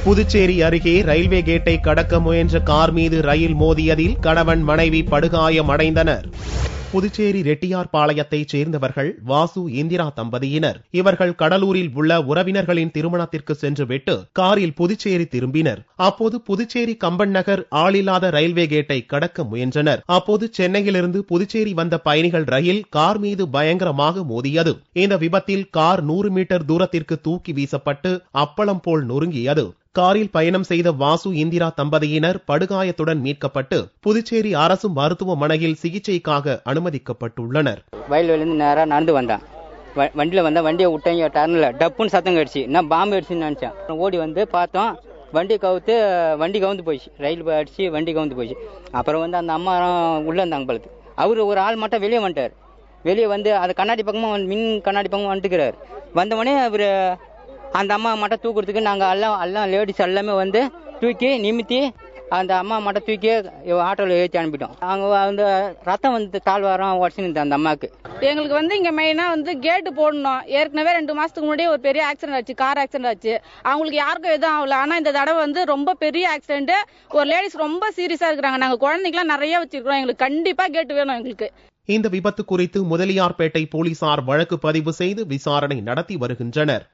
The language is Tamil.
புதுச்சேரி அருகே ரயில்வே கேட்டை கடக்க முயன்ற கார் மீது ரயில் மோதியதில் கணவன் மனைவி படுகாயமடைந்தனர். புதுச்சேரி ரெட்டியார்பாளையத்தைச் சேர்ந்தவர்கள் வாசு இந்திரா தம்பதியினர். இவர்கள் கடலூரில் உள்ள உறவினர்களின் திருமணத்திற்கு சென்றுவிட்டு காரில் புதுச்சேரி திரும்பினர். அப்போது புதுச்சேரி கம்பன் நகர் ஆளில்லாத ரயில்வே கேட்டை கடக்க முயன்றனர். அப்போது சென்னையிலிருந்து புதுச்சேரி வந்த பயணிகள் ரயில் கார் மீது பயங்கரமாக மோதியது. இந்த விபத்தில் கார் 100 மீட்டர் தூரத்திற்கு தூக்கி வீசப்பட்டு அப்பளம் போல் நொறுங்கியது. காரில் பயணம் செய்த வாசு இந்திரா தம்பதியினர் படுகாயத்துடன் மீட்கப்பட்டு புதுச்சேரி அரசு மருத்துவமனையில் சிகிச்சைக்காக அனுமதிக்கப்பட்டுள்ளனர். வயல்வெளியிலிருந்து நேரா நடந்து வந்தேன். வண்டியில வந்தா வண்டியை விட்டேங்க, டர்னில் டப்புன்னு சத்தம் கடிச்சு நான் பாம்பு அடிச்சுன்னு நினைச்சேன். ஓடி வந்து பார்த்தோம், வண்டி கவுந்து போயிடுச்சு. ரயில் அடிச்சு வண்டி கவுந்து போயிடுச்சு. அப்புறம் வந்து அந்த அம்மா உள்ள இருந்தாங்க பழுத்து. அவரு ஒரு ஆள் மட்டும் வெளியே வந்துட்டார். வெளியே வந்து அது கண்ணாடி பக்கமா மின் கண்ணாடி பக்கமா வந்துட்டுக்கிறார். வந்தவொடனே அவரு அந்த அம்மா மட்டும் தூக்குறதுக்கு நாங்கள் எல்லாம் லேடிஸ் எல்லாமே வந்து தூக்கி நிமித்தி அந்த அம்மா மட்டும் தூக்கி ஆட்டோவில் ஏற்றி அனுப்பிட்டோம். அவங்க வந்து ரத்தம் வந்து தாழ்வாரம் உடச்சுன்னு அந்த அம்மாவுக்கு. எங்களுக்கு வந்து இங்கே மெயினாக வந்து கேட்டு போடணும். ஏற்கனவே 2 மாதத்துக்கு முன்னாடி ஒரு பெரிய ஆக்சிடென்ட் ஆச்சு, கார் ஆக்சிடென்ட் ஆச்சு. அவங்களுக்கு யாருக்கும் எதுவும் ஆகல. ஆனால் இந்த தடவை வந்து ரொம்ப பெரிய ஆக்சிடென்ட். ஒரு லேடிஸ் ரொம்ப சீரியஸாக இருக்கிறாங்க. நாங்கள் குழந்தைங்களாம் நிறைய வச்சிருக்கிறோம். எங்களுக்கு கண்டிப்பாக கேட்டு வேணும் எங்களுக்கு. இந்த விபத்து குறித்து முதலியார்பேட்டை போலீசார் வழக்கு பதிவு செய்து விசாரணை நடத்தி வருகின்றனர்.